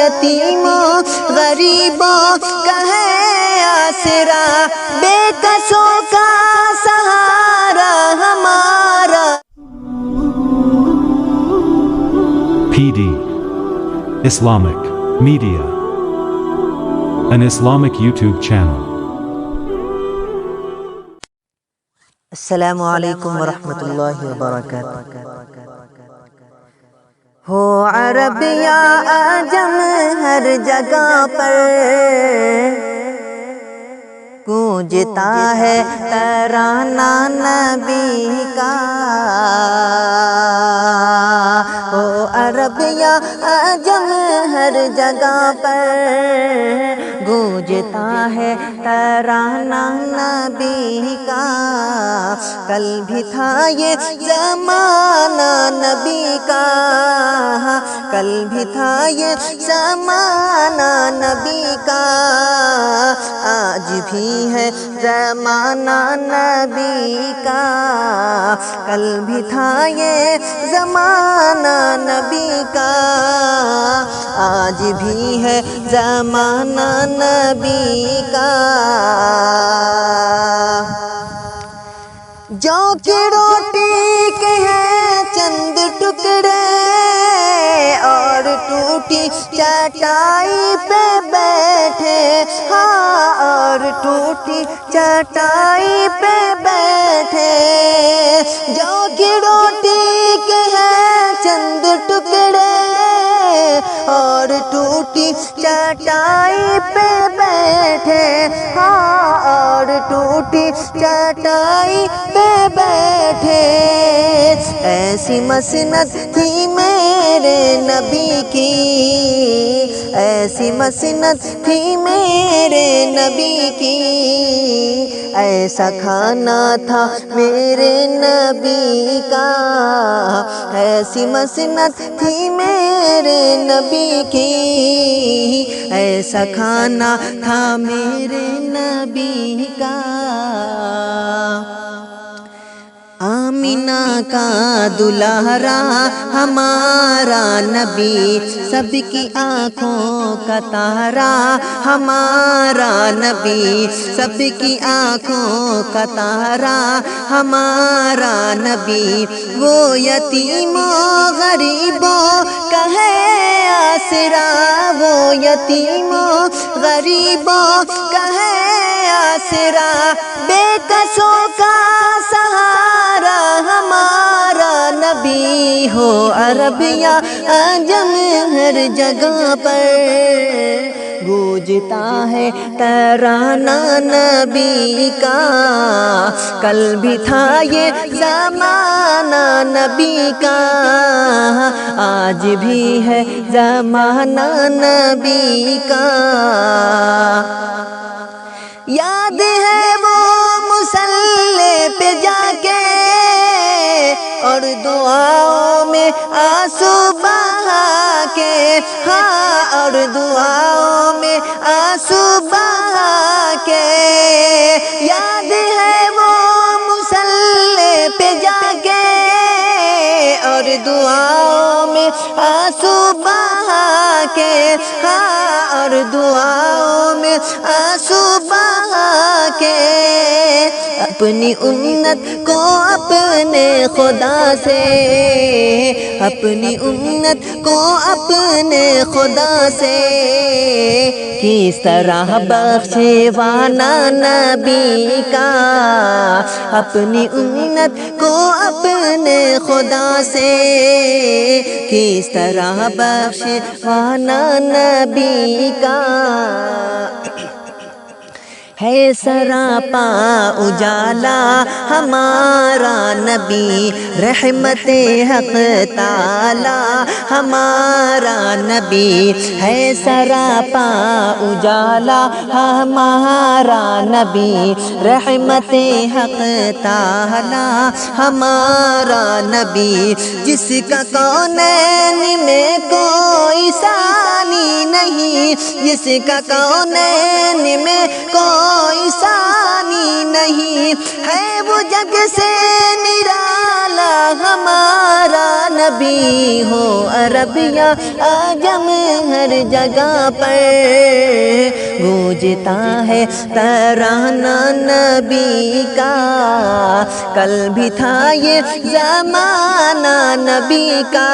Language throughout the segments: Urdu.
یتیموں غریبوں کا ہے آسرا، بے کسوں کا سہارا ہمارا۔ PD Islamic Media, an Islamic YouTube channel. السلام علیکم ورحمۃ اللہ وبرکاتہ۔ ہو عرب یا عجم ہر جگہ پر گونجتا ہے ترانہ نبی کا، ہو عرب یا عجم ہر جگہ پر گونجتا ہے ترانہ نبی کا۔ کل بھی تھا یہ زمانہ نبی کا، کل بھی تھا یہ زمانہ نبی کا، آج بھی ہے زمانہ نبی کا۔ کل بھی تھا یہ زمانہ نبی کا، آج بھی ہے زمانہ نبی کا۔ جو کی روٹی کے ہیں چند ٹکڑے اور ٹوٹی چٹائی پہ بیٹھے، ہاں اور ٹوٹی چٹائی پہ بیٹھے۔ جو کی روٹی کے ہیں چند ٹکڑے اور ٹوٹی چٹائی پہ بیٹھے، ہاں اور ٹوٹی چٹائی پہ بیٹھے۔ ایسی مسنت تھی میرے نبی کی، ایسی مسنت تھی میرے نبی کی، ایسا کھانا تھا میرے نبی کا، ایسی مسنت تھی میرے نبی کی، ایسا کھانا تھا میرے نبی کا۔ آمینہ کا دلہرا ہمارا نبی، سب کی آنکھوں کا تارا ہمارا نبی، سب کی آنکھوں کا تارا ہمارا نبی۔ وہ یتیموں غریبوں کا ہے آسرا، وہ یتیموں غریبوں کا ہے آسرا، بے کسوں کا سہارا ہمارا نبی۔ ہو عرب یا عجم ہر جگہ پر گونجتا ہے ترانہ نبی کا۔ کل بھی تھا یہ زمانہ نبی کا، آج بھی ہے زمانہ نبی کا۔ یاد ہے وہ مصلی پہ جا کے اور دعاؤں میں آنسو بہا کے، ہاں اور دعاؤں میں آنسو بہا کے۔ یاد ہے وہ مصلی پہ جا کے اور دعاؤں میں آنسو بہا کے، ہاں اور دعاؤں میں آنسو بہا کے۔ اپنی امت کو اپنے خدا سے، اپنی امت کو اپنے خدا سے کس طرح بخشوانا نبی کا، اپنی امت کو اپنے خدا سے کس طرح بخشوانا نبی کا۔ ہے سراپا اجالا ہمارا نبی، رحمت حق تعالی ہمارا نبی، ہے سراپا اجالا ہمارا نبی، رحمت حق تعالی ہمارا نبی، جس کا کونین میں کوئی ثانی نہیں، جس کا کونین میں کوئی ثانی نہیں، ہے وہ جگ سے نرالا ہمارا نبی ہو عرب یا عجم ہر جگہ پر گونجتا ہے ترانہ نبی کا کل بھی تھا یہ زمانہ نبی کا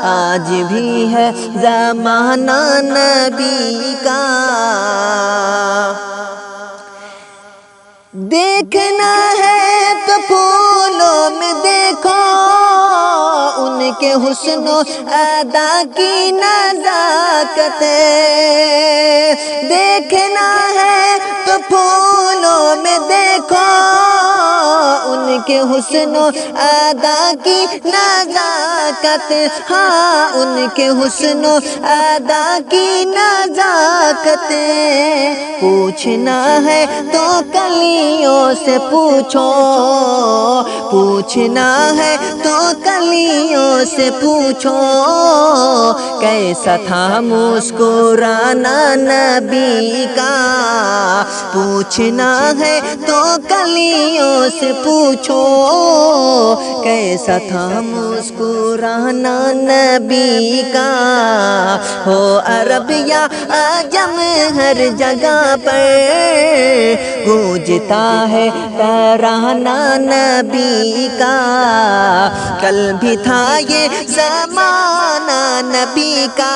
آج بھی ہے زمانہ نبی کا دیکھنا ہے تو پھولوں میں دیکھو ان کے حسن و ادا کی نزاکت دیکھنا ہے تو پھولوں میں دیکھو ان کے حسن و ادا کی نزاکت ہاں ان کے حسن و ادا کی نزاکت پوچھنا ہے تو کلیوں سے پوچھو پوچھنا ہے تو کلیوں سے پوچھو کیسا تھا مسکرانا نبی کا پوچھنا ہے تو کلیوں سے پوچھو کیسا تھا مسکرانا نبی کا ہو عرب یا عجم ہر جگہ پر گونجتا ہے ترانہ نبی کا کل بھی تھا یہ زمانہ نبی کا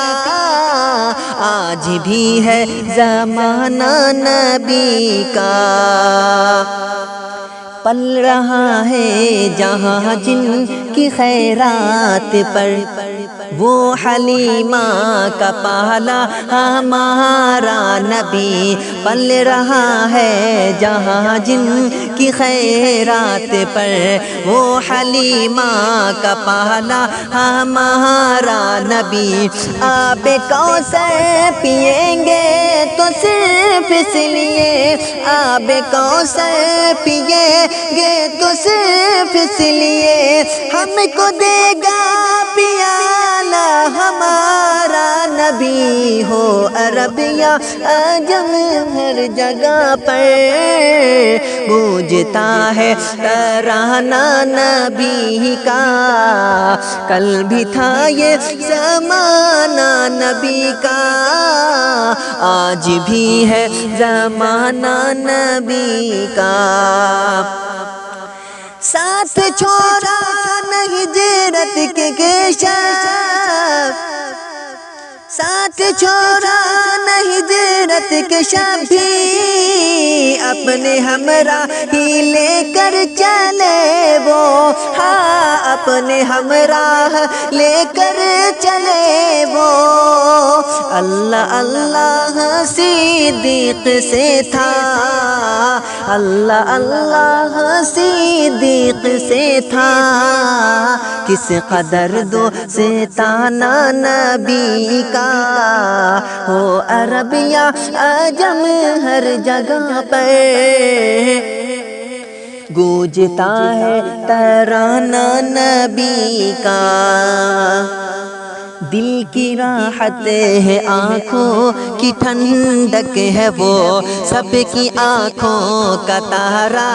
آج بھی ہے زمانہ نبی کا پل رہا ہے جہاں جن کی خیرات پر وہ حلیمہ کا پالا ہمارا نبی پل رہا ہے جہاں جن کی خیرات پر وہ حلیمہ کا پالا ہمارا نبی آب کوثر پئیں گے تو صرف اس لیے آب کوثر پیئیں گے تو صرف اس لیے ہم کو دے گا پیالہ ہمارا نبی ہو عرب یا عجم ہر جگہ پر گونجتا ہے ترانہ نبی کا کل بھی تھا یہ زمانہ نبی کا آج بھی ہے زمانہ نبی کا ساتھ چھوڑا نہ ہجرت کے کشف ساتھ چھوڑا نہ ہجرت کے شب بھی اپنے ہمراہ ہی لے کر چلے وہ ہاں اپنے ہمراہ لے کر چلے وہ اللہ اللہ صدیق سے تھا اللہ اللہ صدیق سے تھا کس قدر دو سے تانا نبی کا ہو عرب یا عجم ہر جگہ پر گونجتا ہے ترانہ نبی کا دل کی راحت ہے آنکھوں کی ٹھنڈک ہے وہ سب کی آنکھوں کا تارا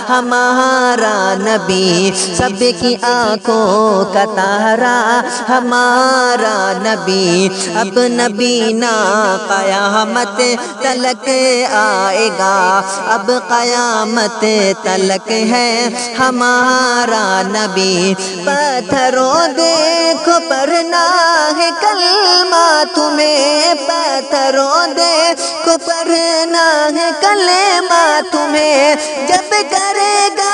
ہمارا نبی سب کی آنکھوں کا تارا ہمارا نبی اب نبی نا قیامت تلک آئے گا اب قیامت تلک ہے ہمارا نبی پتھروں دیکھو پرنا ہے کلمہ تمہیں پتھروں دیکھو پڑھنا ہے کلمہ تمہیں جب کرے گا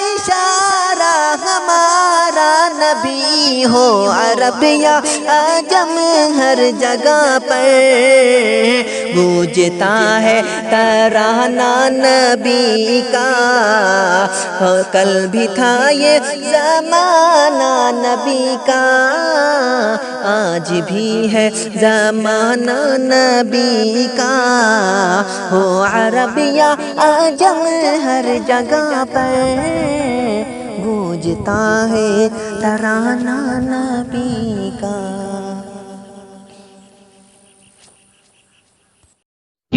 اشارہ ہمارا نبی ہو عرب یا عجم ہر جگہ پر گونجتا ہے ترانہ نبی کا کل بھی تھا یہ زمانہ نبی کا آج بھی ہے زمانہ نبی کا ہو عرب یا عجم ہر جگہ پر گونجتا ہے ترانہ نبی کا.